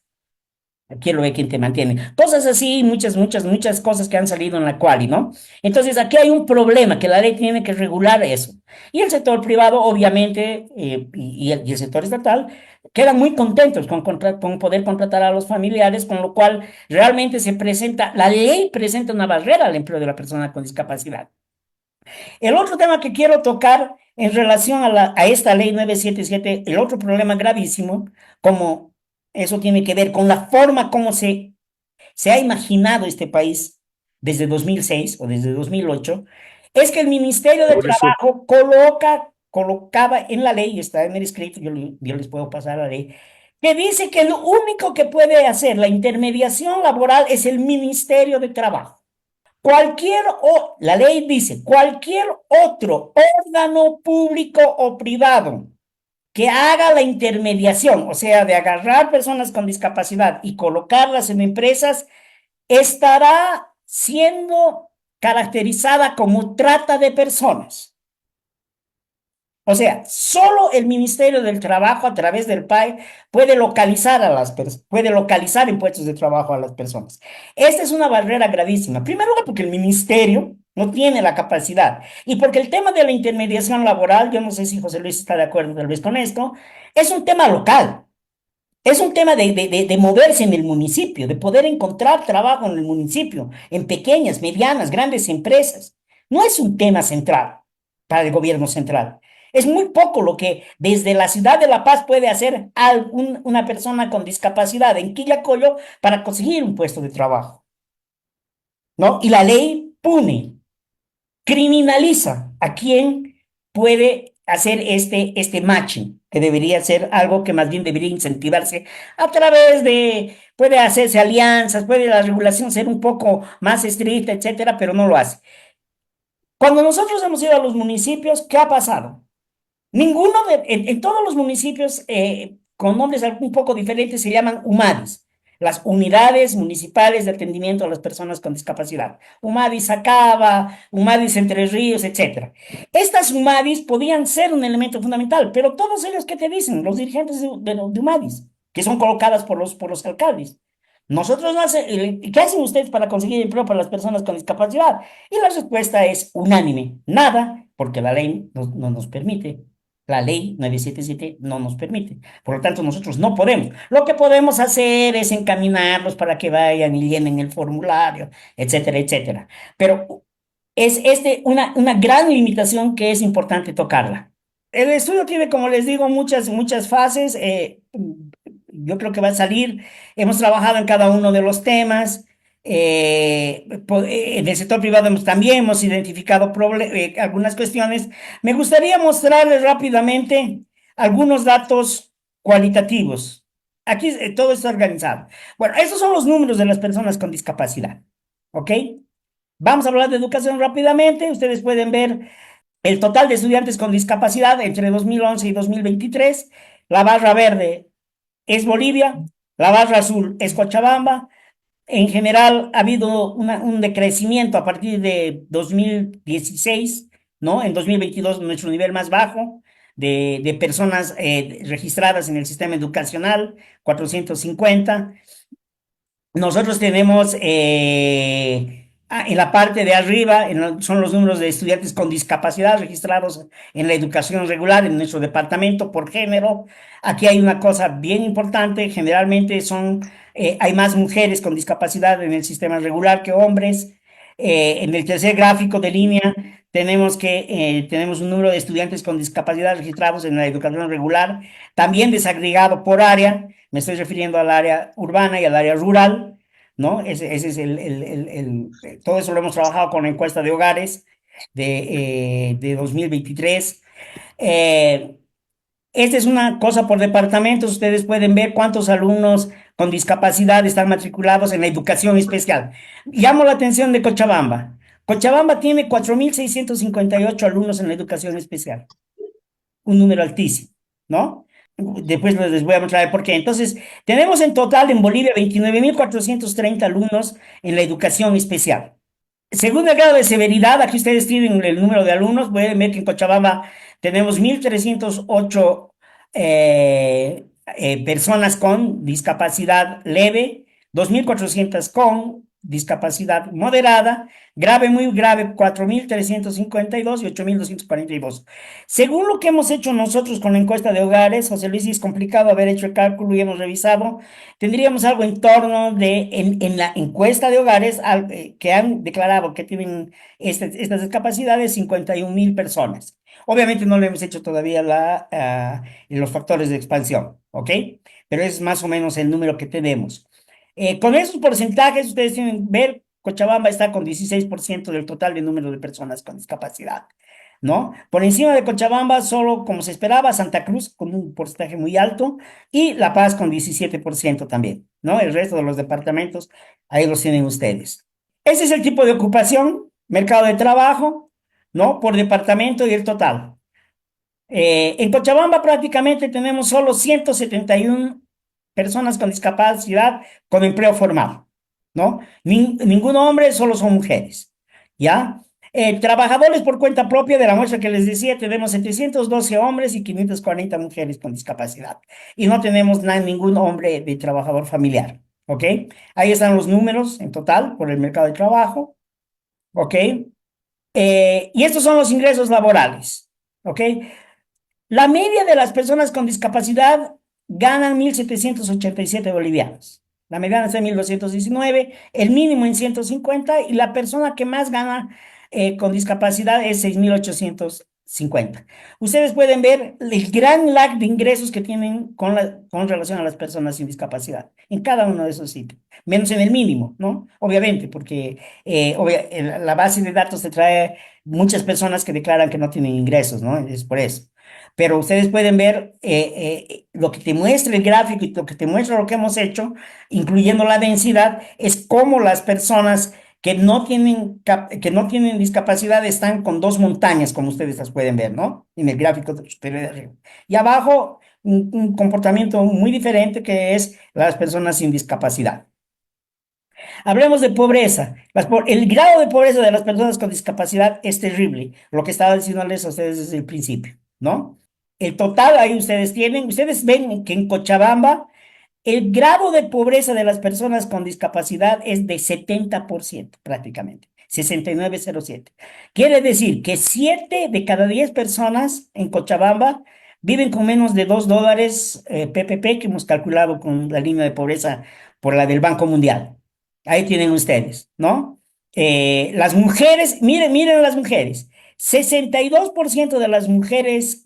Quiero ver quién te mantiene. Cosas así, muchas, muchas, muchas cosas que han salido en la quali, ¿no? Entonces, aquí hay un problema que la ley tiene que regular eso. Y el sector privado, obviamente, y el sector estatal, quedan muy contentos con poder contratar a los familiares, con lo cual realmente la ley presenta una barrera al empleo de la persona con discapacidad. El otro tema que quiero tocar en relación a esta ley 977, el otro problema gravísimo, como eso tiene que ver con la forma como se ha imaginado este país desde 2006 o desde 2008, es que el Ministerio de Por eso, Trabajo colocaba en la ley, está en el escrito, yo les puedo pasar la ley, que dice que lo único que puede hacer la intermediación laboral es el Ministerio de Trabajo. La ley dice, cualquier otro órgano público o privado que haga la intermediación, o sea, de agarrar personas con discapacidad y colocarlas en empresas, estará siendo caracterizada como trata de personas. O sea, solo el Ministerio del Trabajo a través del PAE puede puede localizar en puestos de trabajo a las personas. Esta es una barrera gravísima. En primer lugar, porque el ministerio no tiene la capacidad y porque el tema de la intermediación laboral, yo no sé si José Luis está de acuerdo tal vez con esto, es un tema local. Es un tema de moverse en el municipio, de poder encontrar trabajo en el municipio, en pequeñas, medianas, grandes empresas. No es un tema central para el gobierno central. Es muy poco lo que desde la ciudad de La Paz puede hacer una persona con discapacidad en Quillacollo para conseguir un puesto de trabajo, ¿no? Y la ley pune, criminaliza a quien puede hacer este matching, que debería ser algo que más bien debería incentivarse a través puede hacerse alianzas, puede la regulación ser un poco más estricta, etcétera, pero no lo hace. Cuando nosotros hemos ido a los municipios, ¿qué ha pasado? En todos los municipios con nombres un poco diferentes se llaman UMADIS, las unidades municipales de atendimiento a las personas con discapacidad. UMADIS Sacaba, UMADIS Entre Ríos, etc. Estas UMADIS podían ser un elemento fundamental, pero todos ellos, ¿qué te dicen? Los dirigentes de UMADIS, que son colocadas por los alcaldes. Nosotros ¿qué hacen ustedes para conseguir empleo para las personas con discapacidad? Y la respuesta es unánime, nada, porque la ley no nos permite. La ley 977 no nos permite. Por lo tanto, nosotros no podemos. Lo que podemos hacer es encaminarlos para que vayan y llenen el formulario, etcétera, etcétera. Pero es una gran limitación que es importante tocarla. El estudio tiene, como les digo, muchas fases. Yo creo que va a salir. Hemos trabajado en cada uno de los temas. En el sector privado también hemos identificado algunas cuestiones. Me gustaría mostrarles rápidamente algunos datos cualitativos. Aquí todo está organizado. Bueno, estos son los números de las personas con discapacidad. ¿Ok? Vamos a hablar de educación rápidamente. Ustedes pueden ver el total de estudiantes con discapacidad entre 2011 y 2023. La barra verde es Bolivia, la barra azul es Cochabamba. En general ha habido un decrecimiento a partir de 2016, ¿no? En 2022 nuestro nivel más bajo de personas registradas en el sistema educacional, 450. Nosotros tenemos en la parte de arriba son los números de estudiantes con discapacidad registrados en la educación regular en nuestro departamento por género. Aquí hay una cosa bien importante, generalmente hay más mujeres con discapacidad en el sistema regular que hombres. En el tercer gráfico de línea tenemos un número de estudiantes con discapacidad registrados en la educación regular, también desagregado por área. Me estoy refiriendo al área urbana y al área rural, ¿no? Ese es todo eso lo hemos trabajado con la encuesta de hogares de 2023. Esta es una cosa por departamentos. Ustedes pueden ver cuántos alumnos con discapacidad están matriculados en la educación especial. Llamo la atención de Cochabamba. Cochabamba tiene 4.658 alumnos en la educación especial, un número altísimo, ¿no? Después les voy a mostrar por qué. Entonces, tenemos en total en Bolivia 29.430 alumnos en la educación especial. Según el grado de severidad, aquí ustedes tienen el número de alumnos, pueden ver que en Cochabamba tenemos 1.308 personas con discapacidad leve, 2.400 con discapacidad moderada, grave, muy grave, 4.352 y 8.242. Según lo que hemos hecho nosotros con la encuesta de hogares, José Luis, es complicado haber hecho el cálculo y hemos revisado, tendríamos algo en torno en la encuesta de hogares que han declarado que tienen estas discapacidades, 51.000 personas. Obviamente no le hemos hecho todavía los factores de expansión, ¿ok? Pero es más o menos el número que tenemos. Con esos porcentajes, ustedes tienen que ver, Cochabamba está con 16% del total de número de personas con discapacidad, ¿no? Por encima de Cochabamba, solo como se esperaba, Santa Cruz con un porcentaje muy alto y La Paz con 17% también, ¿no? El resto de los departamentos, ahí los tienen ustedes. Ese es el tipo de ocupación, mercado de trabajo, ¿no? Por departamento y el total. En Cochabamba prácticamente tenemos solo 171 personas con discapacidad con empleo formal, ¿no? Ningún hombre, solo son mujeres, ¿ya? Trabajadores por cuenta propia de la muestra que les decía, tenemos 712 hombres y 540 mujeres con discapacidad. Y no tenemos ningún hombre de trabajador familiar, ¿ok? Ahí están los números en total por el mercado de trabajo, ¿ok? Y estos son los ingresos laborales, ¿ok? La media de las personas con discapacidad ganan 1.787 bolivianos. La mediana está en 1.219, el mínimo en 150 y la persona que más gana con discapacidad es 6.850. Ustedes pueden ver el gran lag de ingresos que tienen con relación a las personas sin discapacidad en cada uno de esos sitios, menos en el mínimo, ¿no? Obviamente, porque la base de datos te trae muchas personas que declaran que no tienen ingresos, ¿no? Es por eso. Pero ustedes pueden ver lo que te muestra el gráfico y lo que te muestra lo que hemos hecho, incluyendo la densidad, es cómo las personas que no tienen discapacidad están con dos montañas, como ustedes las pueden ver, ¿no? En el gráfico superior de arriba. Y abajo, un comportamiento muy diferente que es las personas sin discapacidad. Hablemos de pobreza. El grado de pobreza de las personas con discapacidad es terrible, lo que estaba diciéndoles a ustedes desde el principio, ¿no? El total ahí ustedes ven que en Cochabamba el grado de pobreza de las personas con discapacidad es de 70% prácticamente, 69,07. Quiere decir que 7 de cada 10 personas en Cochabamba viven con menos de $2 PPP que hemos calculado con la línea de pobreza por la del Banco Mundial. Ahí tienen ustedes, ¿no? Las mujeres, miren las mujeres. 62% de las mujeres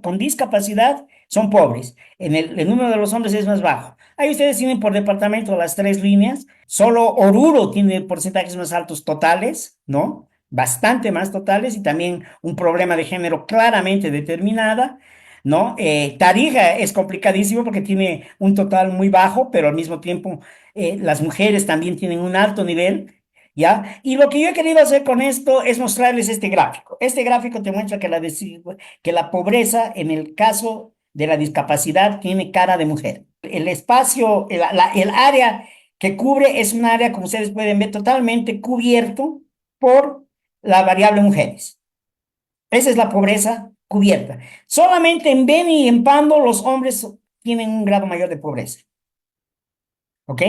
con discapacidad son pobres. El número de los hombres es más bajo. Ahí ustedes tienen por departamento las tres líneas. Solo Oruro tiene porcentajes más altos totales, ¿no? Bastante más totales y también un problema de género claramente determinada, ¿no? Tarija es complicadísimo porque tiene un total muy bajo, pero al mismo tiempo las mujeres también tienen un alto nivel. ¿Ya? Y lo que yo he querido hacer con esto es mostrarles este gráfico. Este gráfico te muestra que la pobreza en el caso de la discapacidad tiene cara de mujer. El espacio, el área que cubre es un área, como ustedes pueden ver, totalmente cubierto por la variable mujeres. Esa es la pobreza cubierta. Solamente en Beni y en Pando los hombres tienen un grado mayor de pobreza. ¿Ok?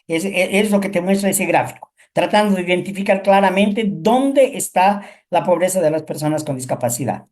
Es lo que te muestra ese gráfico, tratando de identificar claramente dónde está la pobreza de las personas con discapacidad.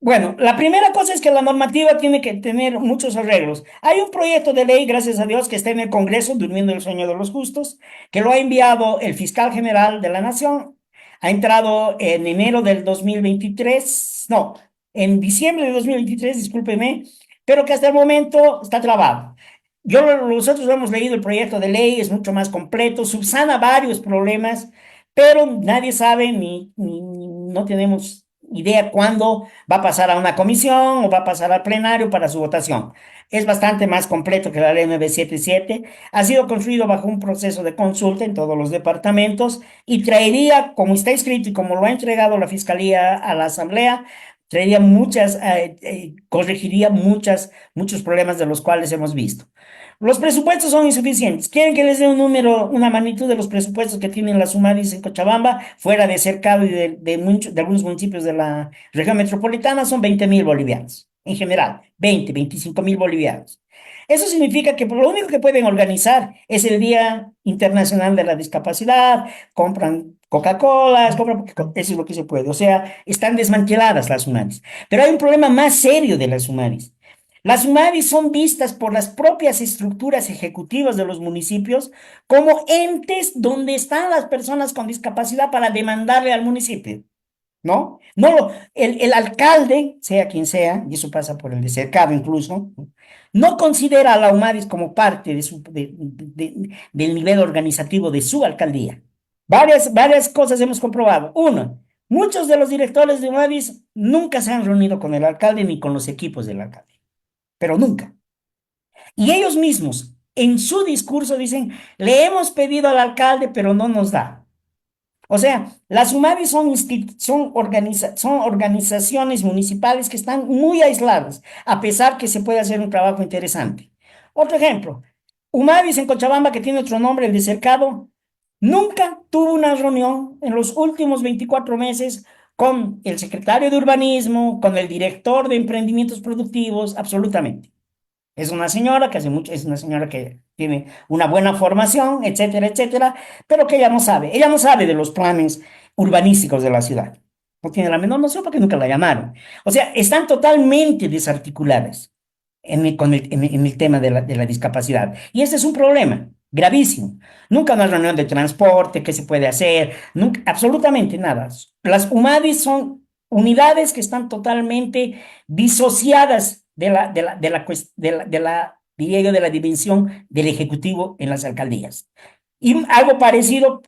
Bueno, la primera cosa es que la normativa tiene que tener muchos arreglos. Hay un proyecto de ley, gracias a Dios, que está en el Congreso, durmiendo el sueño de los justos, que lo ha enviado el fiscal general de la Nación. Ha entrado en enero del 2023, no, en diciembre de 2023, discúlpeme, pero que hasta el momento está trabado. Nosotros hemos leído el proyecto de ley, es mucho más completo, subsana varios problemas, pero nadie sabe no tenemos idea cuándo va a pasar a una comisión o va a pasar al plenario para su votación. Es bastante más completo que la ley 977. Ha sido construido bajo un proceso de consulta en todos los departamentos y traería, como está escrito y como lo ha entregado la Fiscalía a la Asamblea, corregiría muchos problemas de los cuales hemos visto. Los presupuestos son insuficientes. ¿Quieren que les dé un número, una magnitud de los presupuestos que tienen las UMADIs en Cochabamba, fuera de Cercado y de algunos municipios de la región metropolitana? Son 20.000 bolivianos, en general, 25.000 bolivianos. Eso significa que lo único que pueden organizar es el Día Internacional de la Discapacidad, compran Coca-Colas, eso es lo que se puede. O sea, están desmanteladas las UMADIs. Pero hay un problema más serio de las UMADIs. Las UMADIs son vistas por las propias estructuras ejecutivas de los municipios como entes donde están las personas con discapacidad para demandarle al municipio, ¿no? El alcalde, sea quien sea, y eso pasa por el de Cercado incluso, no considera a la UMADIS como parte del nivel organizativo de su alcaldía. Varias cosas hemos comprobado. Uno, Muchos de los directores de UAVIS nunca se han reunido con el alcalde ni con los equipos del alcalde, pero nunca. Y ellos mismos, en su discurso, dicen, le hemos pedido al alcalde, pero no nos da. O sea, las UMAVI son organizaciones municipales que están muy aisladas, a pesar que se puede hacer un trabajo interesante. Otro ejemplo, UMAVIS en Cochabamba, que tiene otro nombre, el de Cercado, nunca tuvo una reunión en los últimos 24 meses con el secretario de Urbanismo, con el director de emprendimientos productivos, absolutamente. Es una señora que hace mucho, es una señora que tiene una buena formación, etcétera, etcétera, pero que ella no sabe de los planes urbanísticos de la ciudad. No tiene la menor noción porque nunca la llamaron. O sea, están totalmente desarticuladas en el tema de la discapacidad. Y este es un problema gravísimo. Nunca una reunión de transporte, qué se puede hacer, nunca, absolutamente nada. Las UMADIs son unidades que están totalmente disociadas diría yo, de la dimensión del Ejecutivo en las alcaldías. Y algo parecido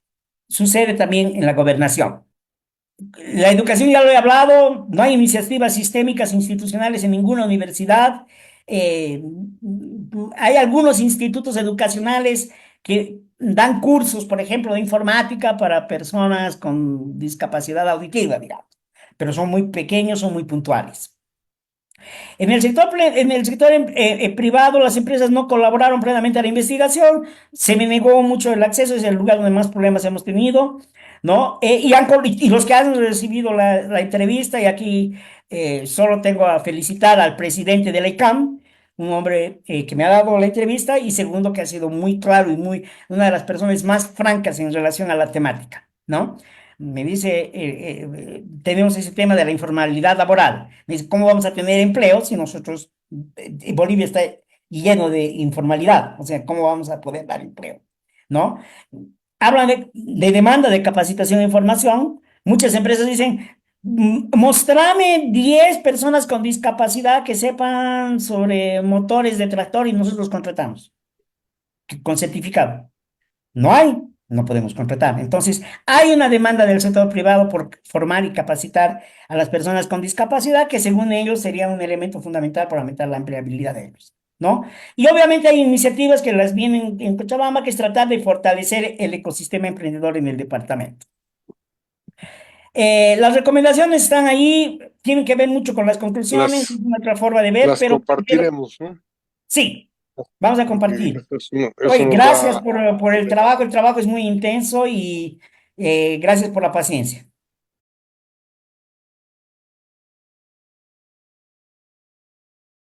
sucede también en la gobernación. La educación ya lo he hablado, no hay iniciativas sistémicas institucionales en ninguna universidad. Eh, Hay algunos institutos educacionales que dan cursos, por ejemplo, de informática para personas con discapacidad auditiva, digamos, pero son muy pequeños, son muy puntuales. En el sector privado, las empresas no colaboraron plenamente a la investigación, se me negó mucho el acceso, es el lugar donde más problemas hemos tenido, ¿no? Y los que han recibido la entrevista, y aquí solo tengo a felicitar al presidente de la ICAM, un hombre que me ha dado la entrevista, y segundo, que ha sido muy claro y una de las personas más francas en relación a la temática, ¿no? Me dice, tenemos ese tema de la informalidad laboral. Me dice, ¿cómo vamos a tener empleo si nosotros, Bolivia está lleno de informalidad? O sea, ¿cómo vamos a poder dar empleo? ¿No? Hablan de demanda de capacitación e información. Muchas empresas dicen, mostrame 10 personas con discapacidad que sepan sobre motores de tractor y nosotros los contratamos con certificado. No hay, no podemos contratar. Entonces, hay una demanda del sector privado por formar y capacitar a las personas con discapacidad, que según ellos sería un elemento fundamental para aumentar la empleabilidad de ellos, ¿no? Y obviamente hay iniciativas que las vienen en Cochabamba, que es tratar de fortalecer el ecosistema emprendedor en el departamento. Las recomendaciones están ahí, tienen que ver mucho con las conclusiones, es una otra forma de ver, Las pero compartiremos, ¿no? sí, vamos a Porque compartir. eso Oye, nos gracias da. por el trabajo es muy intenso y gracias por la paciencia.